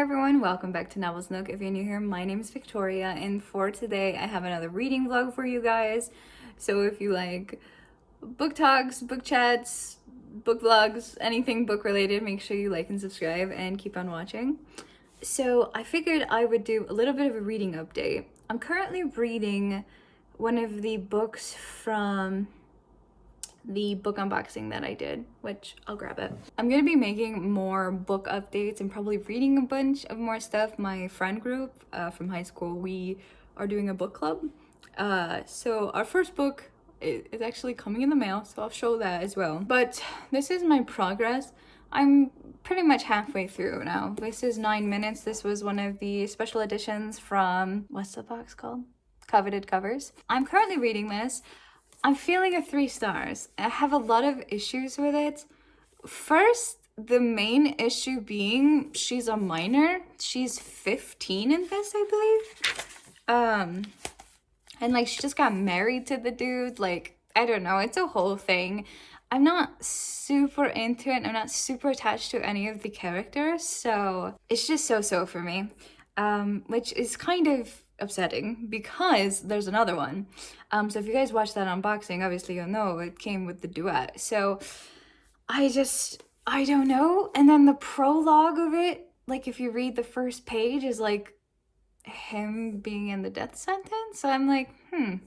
everyone, welcome back to Novels Nook. If you're new here, my name is Victoria, and for today I have another reading vlog for you guys. So if you like book talks, book chats, book vlogs, anything book related, make sure you like and subscribe and keep on watching. So I figured I would do a little bit of a reading update. I'm currently reading one of the books from the book unboxing that I did, which I'll grab it. I'm gonna be making more book updates and probably reading a bunch of more stuff. My friend group from high school, we are doing a book club. So our first book is actually coming in the mail, so I'll show that as well. But this is my progress. I'm pretty much halfway through now. This is 9 minutes. This was one of the special editions from, what's the box called? Coveted Covers. I'm currently reading this. I'm feeling a 3 stars. I have a lot of issues with it. First, the main issue being she's a minor. She's 15 in this, I believe. And like she just got married to the dude. Like, I don't know, it's a whole thing. I'm not super into it. I'm not super attached to any of the characters, so it's just so for me. Which is kind of upsetting because there's another one. So if you guys watched that unboxing, obviously you'll know it came with the duet. So I don't know. And then the prologue of it, like if you read the first page, is like him being in the death sentence. So I'm like,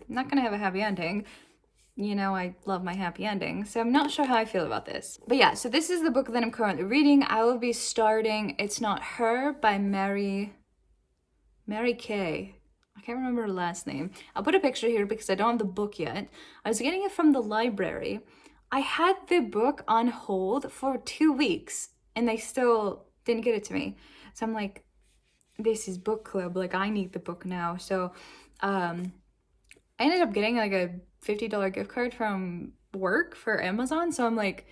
not gonna have a happy ending. You know, I love my happy ending, so I'm not sure how I feel about this. But yeah, so this is the book that I'm currently reading. I will be starting It's Not Her by Mary Kay. I can't remember her last name. I'll put a picture here because I don't have the book yet. I was getting it from the library. I had the book on hold for 2 weeks and they still didn't get it to me. So I'm like, this is book club, like I need the book now. So I ended up getting like a $50 gift card from work for Amazon. So I'm like,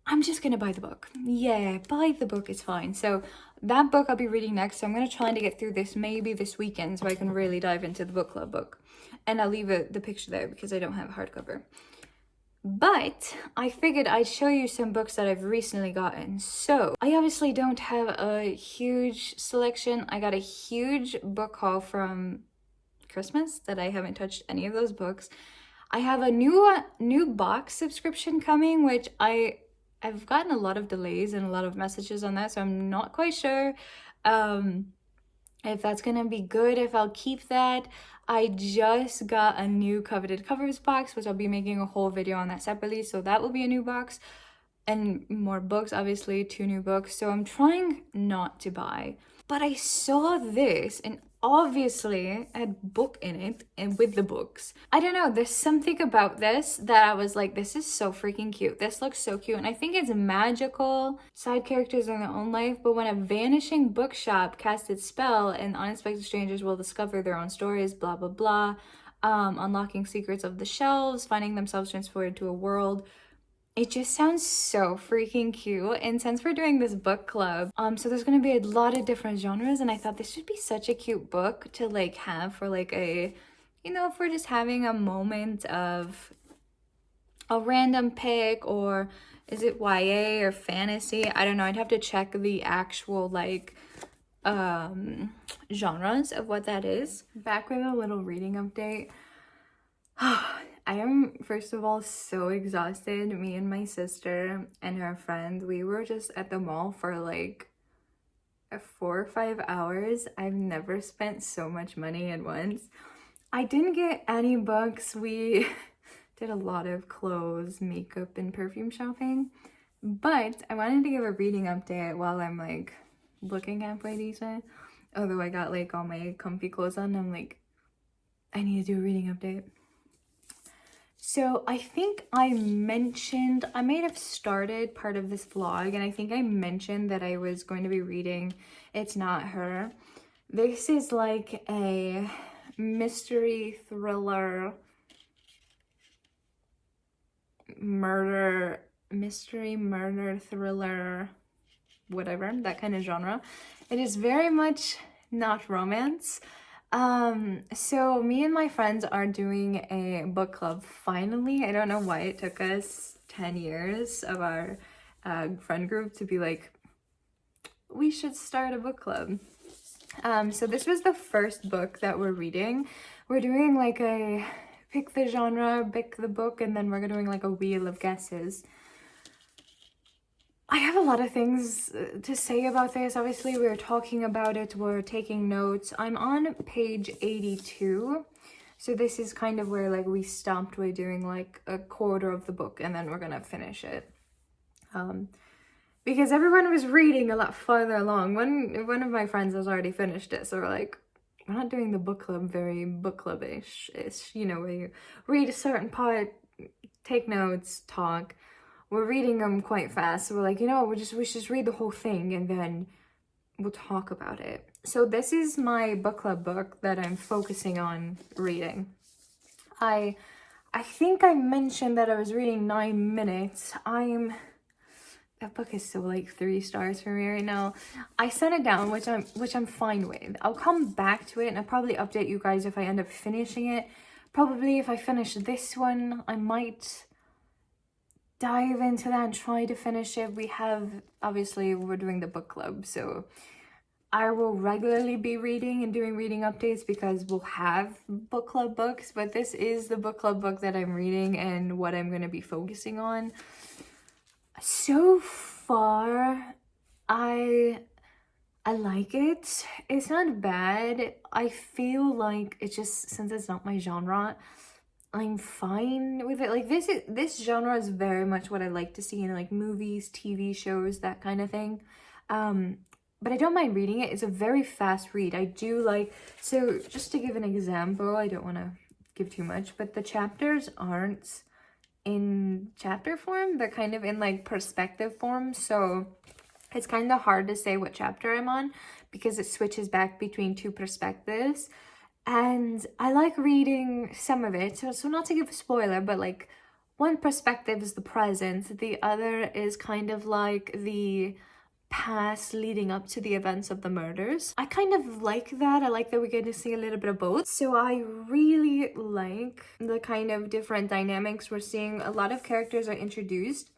I'm just gonna buy the book. Yeah, buy the book, it's fine. So that book I'll be reading next. So I'm gonna try to get through this maybe this weekend so I can really dive into the book club book. And I'll leave the picture there because I don't have a hardcover. But I figured I'd show you some books that I've recently gotten. So I obviously don't have a huge selection. I got a huge book haul from Christmas that I haven't touched any of those books. I have a new box subscription coming, which I've gotten a lot of delays and a lot of messages on that, so I'm not quite sure if that's gonna be good, if I'll keep that. I just got a new Coveted Covers box, which I'll be making a whole video on that separately, so that will be a new box. And more books, obviously, 2 new books, so I'm trying not to buy. But I saw this, and obviously I had book in it and with the books. I don't know, there's something about this that I was like, this is so freaking cute. This looks so cute. And I think it's magical. Side characters in their own life, but when a vanishing bookshop casts its spell and unexpected strangers will discover their own stories, blah, blah, blah. Unlocking secrets of the shelves, finding themselves transported to a world. It just sounds so freaking cute. And since we're doing this book club, so there's gonna be a lot of different genres, and I thought this would be such a cute book to like have for like a, you know, if we're just having a moment of a random pick, or is it YA or fantasy? I don't know. I'd have to check the actual like genres of what that is. Back with a little reading update. I am, first of all, so exhausted. Me and my sister and her friend, we were just at the mall for like 4 or 5 hours. I've never spent so much money at once. I didn't get any books. We did a lot of clothes, makeup, and perfume shopping. But I wanted to give a reading update while I'm like looking halfway decent. Although I got like all my comfy clothes on, I'm like, I need to do a reading update. So I think I mentioned, I may have started part of this vlog, and I think I mentioned that I was going to be reading It's Not Her. This is like a mystery thriller, mystery murder thriller, whatever, that kind of genre. It is very much not romance. So me and my friends are doing a book club finally. I don't know why it took us 10 years of our friend group to be like, we should start a book club. So this was the first book that we're reading. We're doing like a pick the genre, pick the book, and then we're doing like a wheel of guesses. I have a lot of things to say about this. Obviously, we're talking about it, we're taking notes. I'm on page 82. So this is kind of where like we stopped. We're doing like a quarter of the book and then we're gonna finish it. Because everyone was reading a lot farther along. One of my friends has already finished it, so we're like, we're not doing the book club very book club-ish, you know, where you read a certain part, take notes, talk. We're reading them quite fast, so we're like, you know, we should just read the whole thing and then we'll talk about it. So this is my book club book that I'm focusing on reading. I think I mentioned that I was reading 9 minutes. That book is so like 3 stars for me right now. I set it down, which I'm fine with. I'll come back to it and I'll probably update you guys if I end up finishing it. Probably if I finish this one, I might dive into that and try to finish it. Obviously we're doing the book club, so I will regularly be reading and doing reading updates because we'll have book club books, but this is the book club book that I'm reading and what I'm going to be focusing on. So far, I like it. It's not bad. I feel like it's just, since it's not my genre, I'm fine with it. Like this genre is very much what I like to see in like movies, TV shows, that kind of thing. But I don't mind reading it. It's a very fast read. I do like, so just to give an example, I don't want to give too much, but the chapters aren't in chapter form. They're kind of in like perspective form. So it's kind of hard to say what chapter I'm on because it switches back between 2 perspectives. And I like reading some of it. So not to give a spoiler, but like one perspective is the present. The other is kind of like the past leading up to the events of the murders. I kind of like that. I like that we get to see a little bit of both. So I really like the kind of different dynamics we're seeing. A lot of characters are introduced.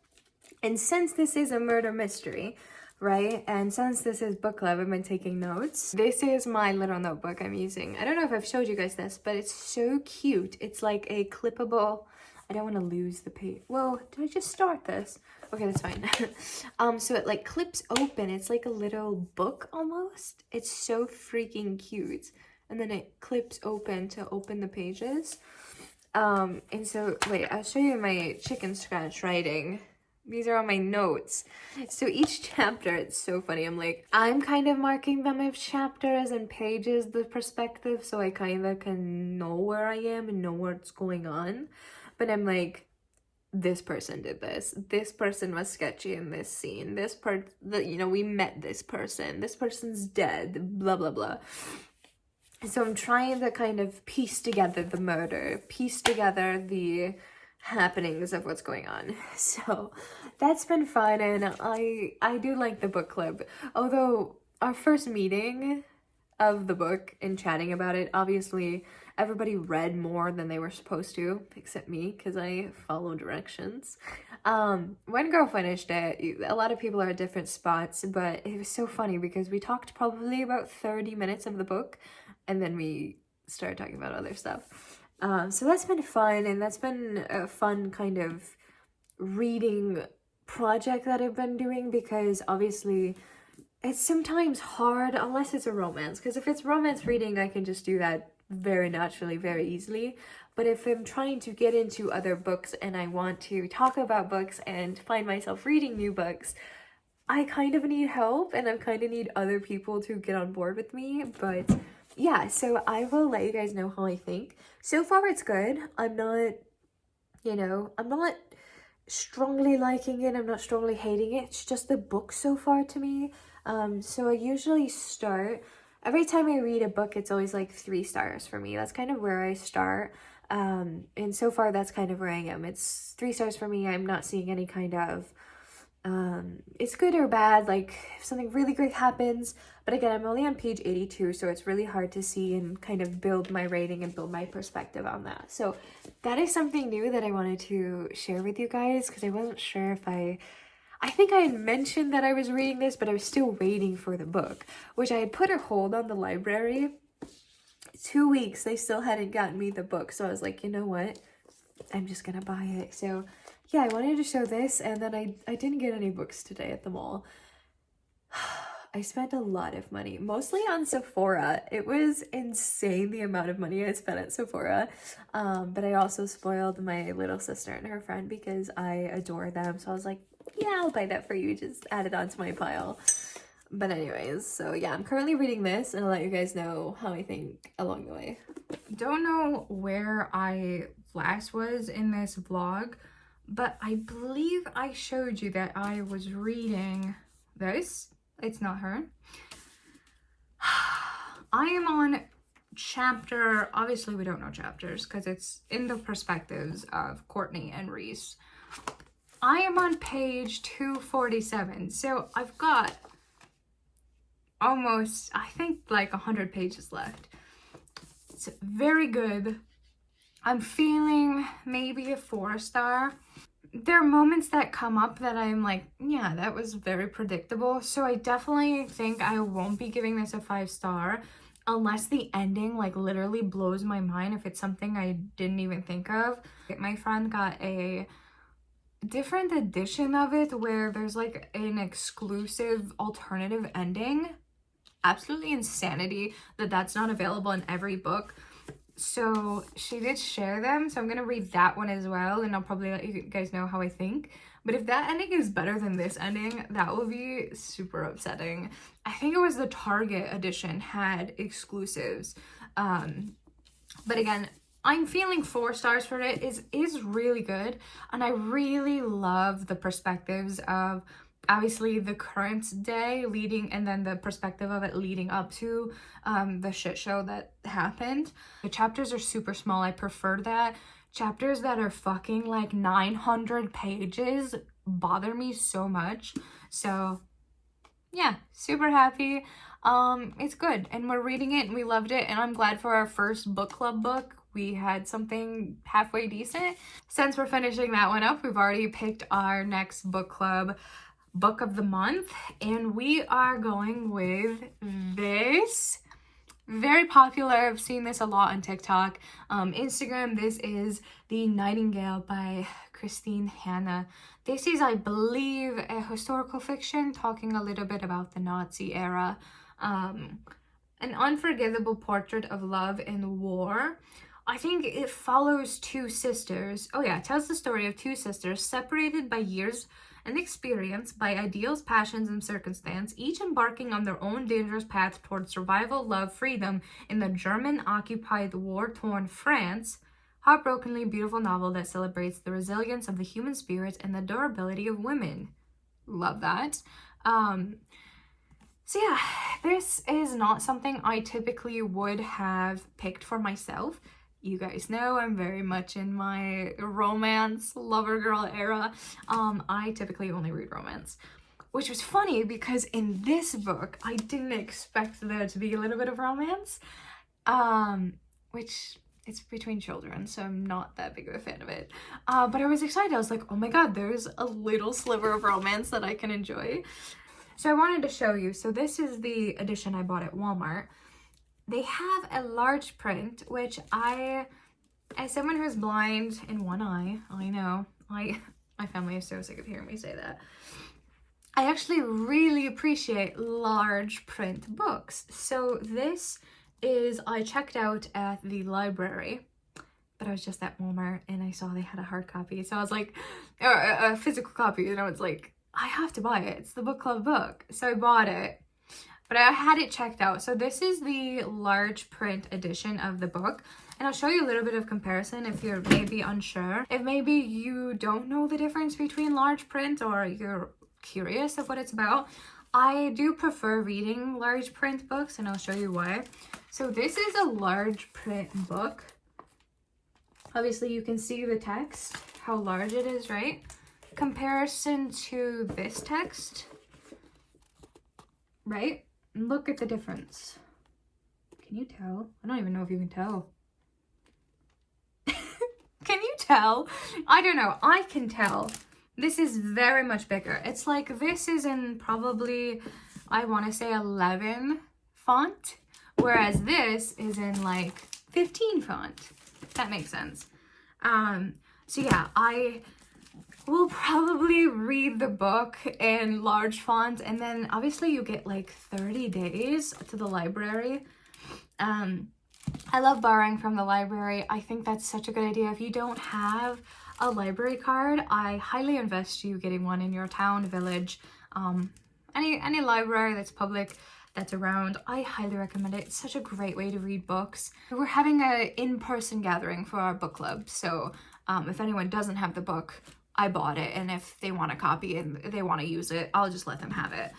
And since this is a murder mystery, right? And since this is book club, I've been taking notes. This is my little notebook I'm using. I don't know if I've showed you guys this, but it's so cute. It's like a clippable, I don't want to lose the page. Whoa, did I just start this? Okay, that's fine. So it like clips open. It's like a little book almost. It's so freaking cute. And then it clips open to open the pages. And so, wait, I'll show you my chicken scratch writing. These are all my notes. So each chapter, it's so funny. I'm kind of marking them as chapters and pages, the perspective, so I kind of can know where I am and know what's going on. But I'm like, this person did this. This person was sketchy in this scene. We met this person. This person's dead. Blah, blah, blah. So I'm trying to kind of piece together the murder, piece together the happenings of what's going on. So that's been fun, and I do like the book club. Although our first meeting of the book and chatting about it, obviously everybody read more than they were supposed to, except me, because I follow directions. One girl finished it. A lot of people are at different spots, but it was so funny because we talked probably about 30 minutes of the book, and then we started talking about other stuff. So that's been fun, and that's been a fun kind of reading project that I've been doing, because obviously it's sometimes hard unless it's a romance, because if it's romance reading, I can just do that very naturally, very easily. But if I'm trying to get into other books and I want to talk about books and find myself reading new books, I kind of need help, and I kind of need other people to get on board with me. But yeah, so I will let you guys know how I think. So far it's good. I'm not strongly liking it, I'm not strongly hating it. It's just the book so far to me. So I usually start, every time I read a book, it's always like 3 stars for me. That's kind of where I start. And so far that's kind of where I am. It's 3 stars for me. I'm not seeing any kind of it's good or bad, like if something really great happens. But again, I'm only on page 82, so it's really hard to see and kind of build my rating and build my perspective on that. So that is something new that I wanted to share with you guys, because I wasn't sure if I I think I had mentioned that I was reading this, but I was still waiting for the book, which I had put a hold on the library. 2 weeks, they still hadn't gotten me the book, so I was like, you know what? I'm just gonna buy it. So yeah, I wanted to show this, and then I didn't get any books today at the mall. I spent a lot of money, mostly on Sephora. It was insane the amount of money I spent at Sephora. But I also spoiled my little sister and her friend because I adore them. So I was like, yeah, I'll buy that for you. Just add it onto my pile. But anyways, so yeah, I'm currently reading this and I'll let you guys know how I think along the way. Don't know where I last was in this vlog, but I believe I showed you that I was reading this. It's not her. I am on chapter, obviously we don't know chapters because it's in the perspectives of Courtney and Reese. I am on page 247, so I've got almost, I think, like 100 pages left. It's very good. I'm feeling maybe a 4-star. There are moments that come up that I'm like, yeah, that was very predictable. So I definitely think I won't be giving this a 5-star unless the ending like literally blows my mind, if it's something I didn't even think of. My friend got a different edition of it where there's like an exclusive alternative ending. Absolutely insanity that that's not available in every book. So she did share them, so I'm gonna read that one as well, and I'll probably let you guys know how I think. But if that ending is better than this ending, that will be super upsetting. I think it was the Target edition had exclusives. But again, I'm feeling 4 stars for it. Is really good, and I really love the perspectives of obviously the current day leading, and then the perspective of it leading up to the shit show that happened. The chapters are super small. I prefer that. Chapters that are fucking like 900 pages bother me so much. So yeah, super happy. It's good, and we're reading it and we loved it, and I'm glad for our first book club book we had something halfway decent. Since we're finishing that one up, we've already picked our next book club book of the month, and we are going with this. Very popular. I've seen this a lot on TikTok, Instagram. This is The Nightingale by Christine Hanna. This is, I believe, a historical fiction talking a little bit about the Nazi era. An unforgettable portrait of love and war. I think it follows 2 sisters. Oh yeah, it tells the story of 2 sisters separated by years and experience, by ideals, passions, and circumstance, each embarking on their own dangerous path towards survival, love, freedom in the German-occupied, war-torn France. Heartbrokenly beautiful novel that celebrates the resilience of the human spirit and the durability of women. Love that. So yeah, this is not something I typically would have picked for myself. You guys know I'm very much in my romance lover girl era. I typically only read romance, which was funny because in this book I didn't expect there to be a little bit of romance, which it's between children, so I'm not that big of a fan of it. But I was excited. I was like, oh my god, there's a little sliver of romance that I can enjoy. So I wanted to show you. So this is the edition I bought at Walmart. They have a large print, which as someone who's blind in one eye, I know, my family is so sick of hearing me say that. I actually really appreciate large print books. So this is, I checked out at the library, but I was just at Walmart and I saw they had a hard copy. So I was like, or a physical copy, and I was like, I have to buy it. It's the book club book. So I bought it. But I had it checked out. So this is the large print edition of the book. And I'll show you a little bit of comparison if you're maybe unsure. If maybe you don't know the difference between large print or you're curious of what it's about. I do prefer reading large print books, and I'll show you why. So this is a large print book. Obviously you can see the text, how large it is, right? Comparison to this text, right? Look at the difference. Can you tell? I don't even know if you can tell. Can you tell? I don't know. I can tell. This is very much bigger. It's like this is in probably, I want to say 11 font, whereas this is in like 15 font, if that makes sense. So yeah, I will probably read the book in large font, and then obviously you get like 30 days to the library. I love borrowing from the library. I think that's such a good idea. If you don't have a library card, I highly invest you getting one in your town, village, any library that's public, that's around. I highly recommend it. It's such a great way to read books. We're having a in-person gathering for our book club, so if anyone doesn't have the book, I bought it, and if they want a copy and they want to use it, I'll just let them have it.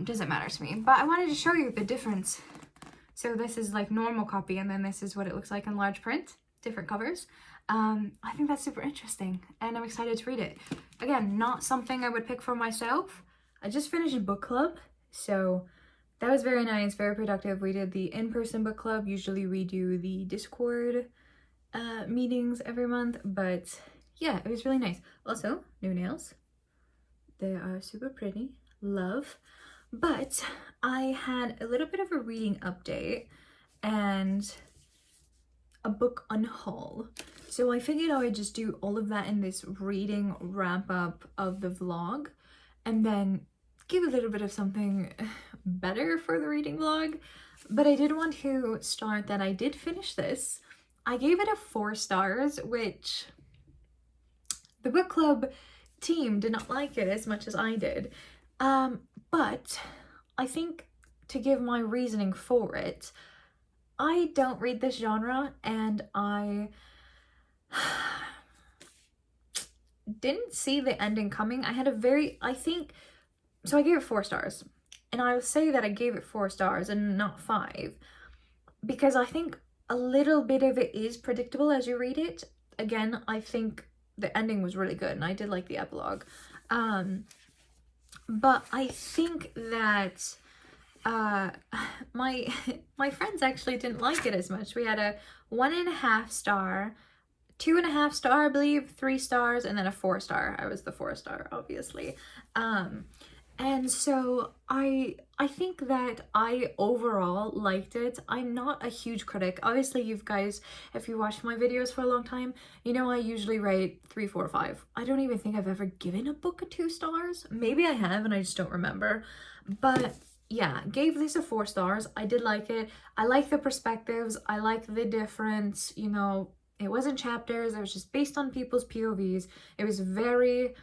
Doesn't matter to me. But I wanted to show you the difference. So this is like normal copy, and then this is what it looks like in large print, different covers. I think that's super interesting, and I'm excited to read it. Again, not something I would pick for myself. I just finished a book club, so that was very nice, very productive. We did the in-person book club. Usually we do the Discord meetings every month, but yeah, it was really nice. Also, new nails. They are super pretty. Love. But I had a little bit of a reading update and a book unhaul. So I figured I would just do all of that in this reading wrap up of the vlog, and then give a little bit of something better for the reading vlog. But I did want to start that I did finish this. I gave it a 4 stars, which the book club team did not like it as much as I did. But I think to give my reasoning for it, I don't read this genre, and I didn't see the ending coming. I gave it 4 stars, and I will say that I gave it 4 stars and not 5, because I think a little bit of it is predictable as you read it. Again, I think the ending was really good, and I did like the epilogue. But I think that my friends actually didn't like it as much. We had a 1.5 star, 2.5 star, I believe, 3 stars, and then a 4 star. I was the 4 star, obviously. And so I think that I overall liked it. I'm not a huge critic. Obviously, you guys, if you watched my videos for a long time, you know I usually rate 3, 4, 5. I don't even think I've ever given a book a 2 stars. Maybe I have and I just don't remember. But yeah, gave this a 4 stars. I did like it. I like the perspectives. I like the difference, you know, it wasn't chapters. It was just based on people's POVs. It was very,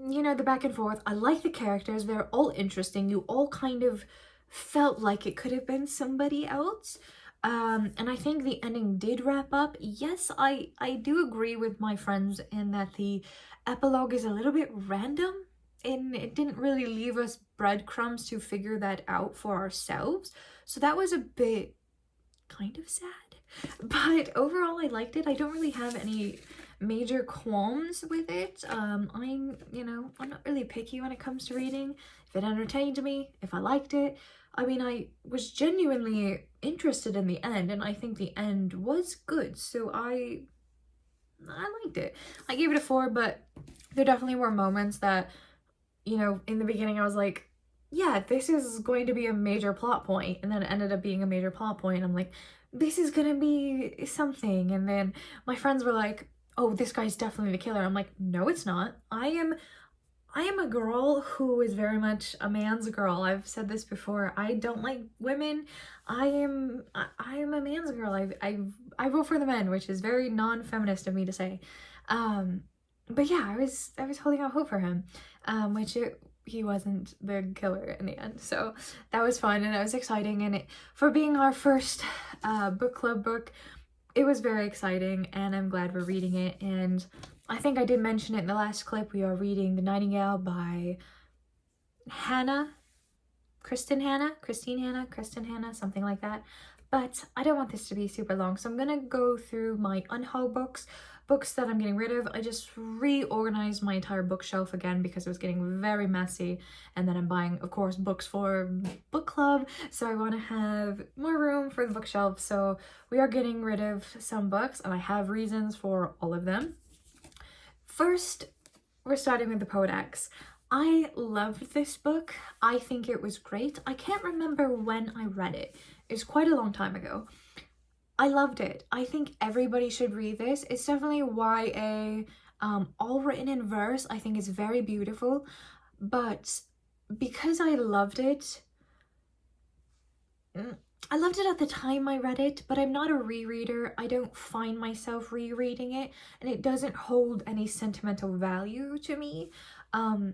you know, the back and forth. I like the characters. They're all interesting. You all kind of felt like it could have been somebody else. And I think the ending did wrap up. Yes, I do agree with my friends in that the epilogue is a little bit random, and it didn't really leave us breadcrumbs to figure that out for ourselves. So that was a bit kind of sad. But overall, I liked it. I don't really have any major qualms with it. I'm not really picky when it comes to reading. If it entertained me, if I liked it. I mean, I was genuinely interested in the end, and I think the end was good. So I liked it. I gave it a 4, but there definitely were moments that, you know, in the beginning I was like, yeah, this is going to be a major plot point, and then it ended up being a major plot point. I'm like, this is gonna be something. And then my friends were like, oh, this guy's definitely the killer. I'm like, no, it's not. I am a girl who is very much a man's girl. I've said this before. I don't like women. I am a man's girl. I vote for the men, which is very non-feminist of me to say. But yeah, I was holding out hope for him, he wasn't the killer in the end. So that was fun, and it was exciting, and for being our first book club book, it was very exciting, and I'm glad we're reading it. And I think I did mention it in the last clip. We are reading The Nightingale by Kristen Hannah, something like that. But I don't want this to be super long, so I'm gonna go through my Unhaul books that I'm getting rid of. I just reorganized my entire bookshelf again because it was getting very messy, and then I'm buying, of course, books for book club, so I want to have more room for the bookshelf. So we are getting rid of some books, and I have reasons for all of them. First, we're starting with the Codex. I loved this book. I think it was great. I can't remember when I read it. It's quite a long time ago. I loved it. I think everybody should read this. It's definitely YA, all written in verse. I think it's very beautiful. But because I loved it, I loved it at the time I read it, but I'm not a rereader. I don't find myself rereading it, and it doesn't hold any sentimental value to me.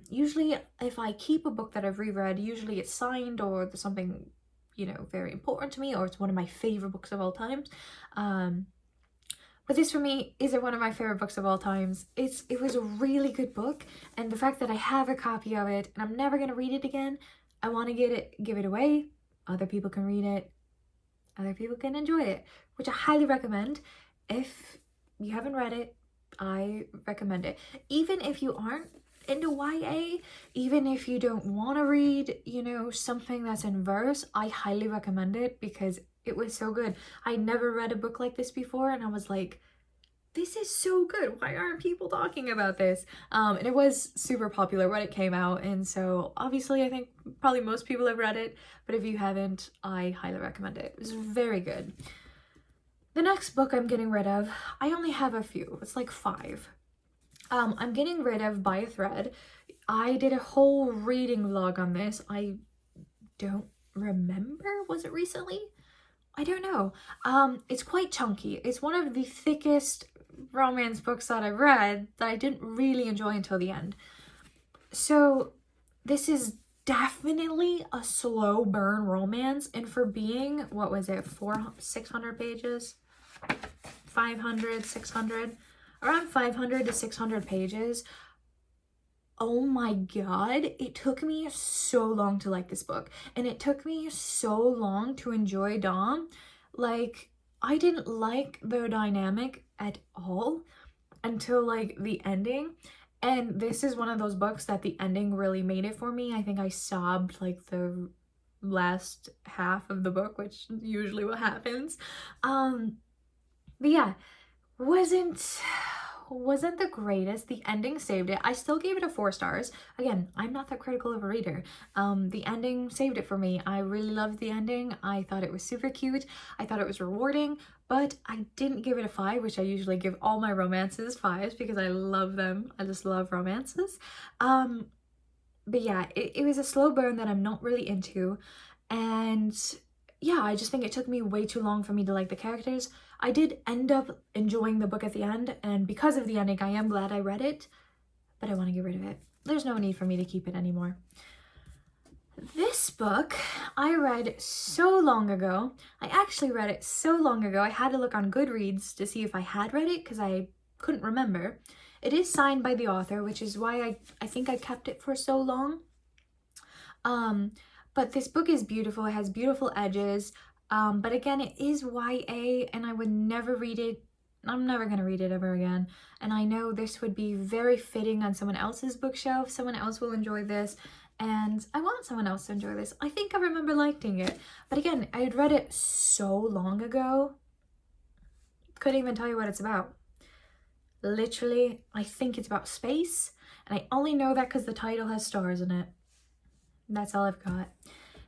Usually if I keep a book that I've reread, usually it's signed or there's something, you know, very important to me, or it's one of my favorite books of all times. But this for me isn't one of my favorite books of all times. It was a really good book, and the fact that I have a copy of it and I'm never gonna read it again, I want to give it away. Other people can read it. Other people can enjoy it, which I highly recommend. If you haven't read it, I recommend it. Even if you aren't into YA, even if you don't want to read, you know, something that's in verse, I highly recommend it because it was so good. I never read a book like this before, and I was like, this is so good. Why aren't people talking about this? And it was super popular when it came out, and so obviously I think probably most people have read it, but if you haven't, I highly recommend it. It's very good. The next book I'm getting rid of, I only have a few. It's like 5. I'm getting rid of By a Thread. I did a whole reading vlog on this. I don't remember. Was it recently? I don't know. It's quite chunky. It's one of the thickest romance books that I've read that I didn't really enjoy until the end. So this is definitely a slow burn romance, and for being, what was it, 600 pages? 500, 600? Around 500 to 600 pages. Oh my god, it took me so long to like this book, and it took me so long to enjoy Dom. Like, I didn't like their dynamic at all until like the ending, and this is one of those books that the ending really made it for me. I think I sobbed like the last half of the book, which is usually what happens. But yeah, wasn't the greatest. The ending saved it. I still gave it a 4 stars. Again, I'm not that critical of a reader. The ending saved it for me. I really loved the ending. I thought it was super cute. I thought it was rewarding, but I didn't give it a 5, which I usually give all my romances 5s because I love them. I just love romances. But yeah, it was a slow burn that I'm not really into, and yeah, I just think it took me way too long for me to like the characters. I did end up enjoying the book at the end, and because of the ending, I am glad I read it, but I want to get rid of it. There's no need for me to keep it anymore. This book I read so long ago. I actually read it so long ago, I had to look on Goodreads to see if I had read it because I couldn't remember. It is signed by the author, which is why I think I kept it for so long. But this book is beautiful. It has beautiful edges. But again, it is YA, and I would never read it. I'm never going to read it ever again. And I know this would be very fitting on someone else's bookshelf. Someone else will enjoy this, and I want someone else to enjoy this. I think I remember liking it. But again, I had read it so long ago. Couldn't even tell you what it's about. Literally, I think it's about space, and I only know that because the title has stars in it. That's all I've got.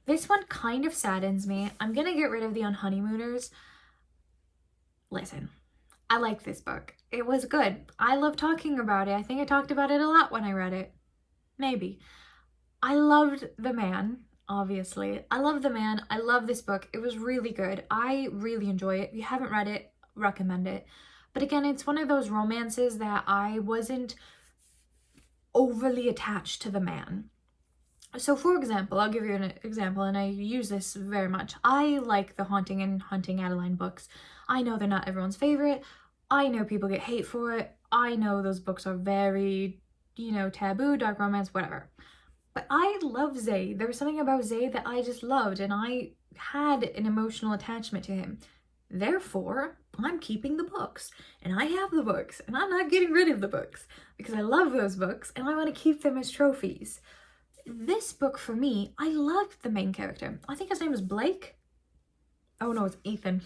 This one kind of saddens me. I'm gonna get rid of the Unhoneymooners. Listen, I like this book. It was good. I love talking about it. I think I talked about it a lot when I read it. Maybe. I loved the man, obviously. I love the man. I love this book. It was really good. I really enjoy it. If you haven't read it, recommend it. But again, it's one of those romances that I wasn't overly attached to the man. So for example, I'll give you an example, and I use this very much. I like the Haunting and Hunting Adeline books. I know they're not everyone's favorite. I know people get hate for it. I know those books are very, you know, taboo, dark romance, whatever. But I love Zay. There was something about Zay that I just loved, and I had an emotional attachment to him. Therefore, I'm keeping the books, and I have the books, and I'm not getting rid of the books because I love those books and I want to keep them as trophies. This book, for me, I loved the main character. I think his name was Blake. Oh no, it's Ethan.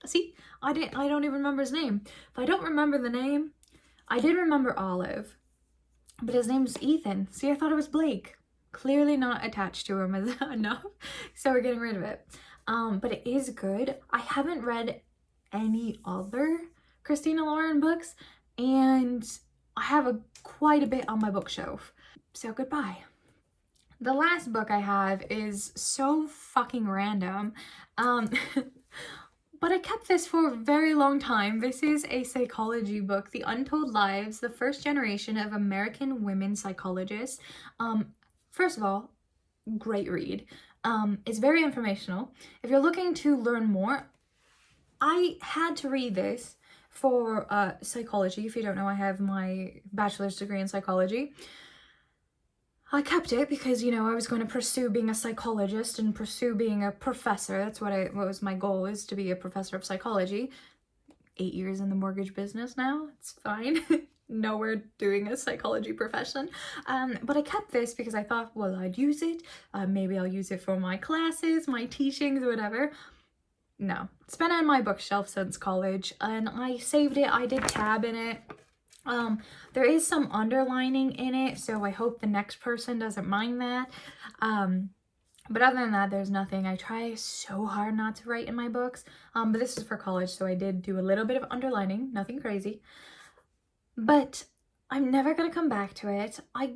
See, I don't even remember his name. If I don't remember the name, I did remember Olive. but his name's Ethan. See, I thought it was Blake. Clearly not attached to him as enough, so we're getting rid of it. But it is good. I haven't read any other Christina Lauren books, and I have quite a bit on my bookshelf. So goodbye. The last book I have is so fucking random, but I kept this for a very long time. This is a psychology book, The Untold Lives, the First Generation of American Women Psychologists. First of all, great read. It's very informational. If you're looking to learn more, I had to read this for psychology. If you don't know, I have my bachelor's degree in psychology. I kept it because, you know, I was going to pursue being a psychologist and pursue being a professor. That's what was my goal, is to be a professor of psychology. 8 years in the mortgage business now. It's fine. Nowhere doing a psychology profession. But I kept this because I thought, well, I'd use it. Maybe I'll use it for my classes, my teachings, whatever. No. It's been on my bookshelf since college, and I saved it. I did tab in it. There is some underlining in it, so I hope the next person doesn't mind that. But other than that, there's nothing. I try so hard not to write in my books, but this is for college, so I did do a little bit of underlining, nothing crazy. But I'm never gonna come back to it. I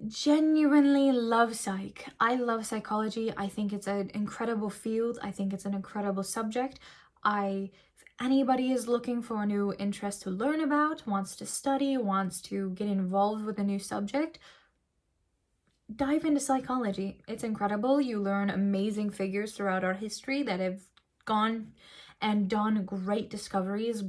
genuinely love psych. I love psychology. I think it's an incredible field. I think it's an incredible subject. If anybody is looking for a new interest to learn about, wants to study, wants to get involved with a new subject, dive into psychology. It's incredible. You learn amazing figures throughout our history that have gone and done great discoveries,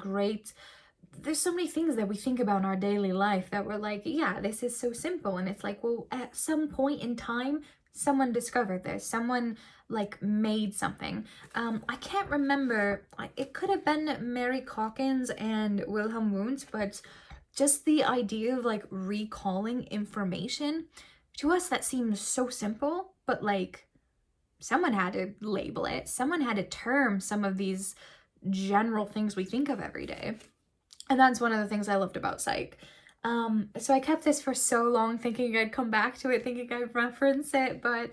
there's so many things that we think about in our daily life that we're like, yeah, this is so simple. And it's like, well, at some point in time, someone discovered this. Someone like made something. I can't remember. It could have been Mary Calkins and Wilhelm Wundt, but just the idea of like recalling information, to us that seems so simple, but like someone had to label it. Someone had to term some of these general things we think of every day. And that's one of the things I loved about psych. So I kept this for so long, thinking I'd come back to it, thinking I'd reference it, but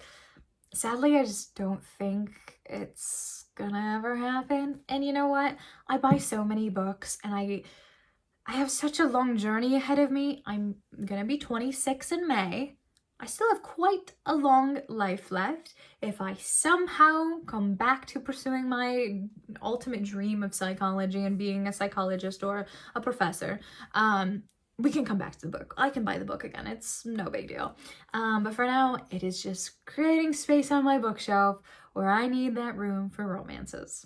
sadly I just don't think it's gonna ever happen. And you know what? I buy so many books, and I have such a long journey ahead of me. I'm gonna be 26 in May. I still have quite a long life left. If I somehow come back to pursuing my ultimate dream of psychology and being a psychologist or a professor, we can come back to the book. I can buy the book again. It's no big deal. But for now, it is just creating space on my bookshelf where I need that room for romances.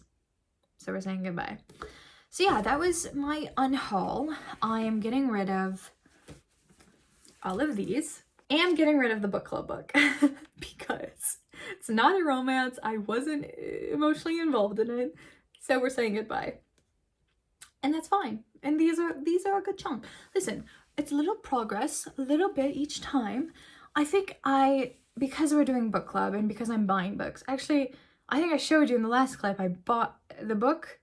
So we're saying goodbye. So yeah, that was my unhaul. I am getting rid of all of these. And getting rid of the book club book because it's not a romance. I wasn't emotionally involved in it, so we're saying goodbye, and that's fine. And these are a good chunk. Listen, it's little progress, a little bit each time. I think because we're doing book club and because I'm buying books. Actually, I think I showed you in the last clip. I bought the book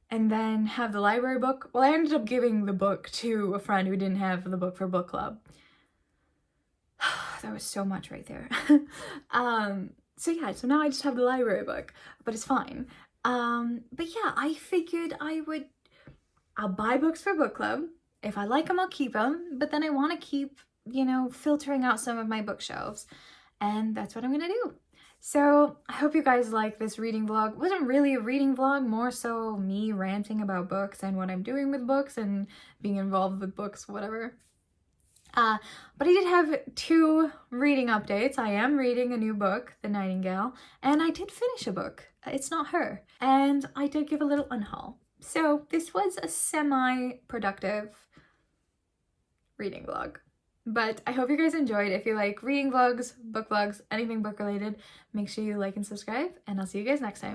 and then have the library book. Well, I ended up giving the book to a friend who didn't have the book for book club. That was so much right there. So yeah, so now I just have the library book, but it's fine. But yeah, I figured I'll buy books for book club. If I like them, I'll keep them, but then I want to keep, you know, filtering out some of my bookshelves, and that's what I'm gonna do. So I hope you guys like this reading vlog. It wasn't really a reading vlog, more so me ranting about books and what I'm doing with books and being involved with books, whatever. But I did have 2 reading updates. I am reading a new book, The Nightingale, and I did finish a book. It's Not Her. And I did give a little unhaul. So this was a semi-productive reading vlog. But I hope you guys enjoyed. If you like reading vlogs, book vlogs, anything book related, make sure you like and subscribe, and I'll see you guys next time.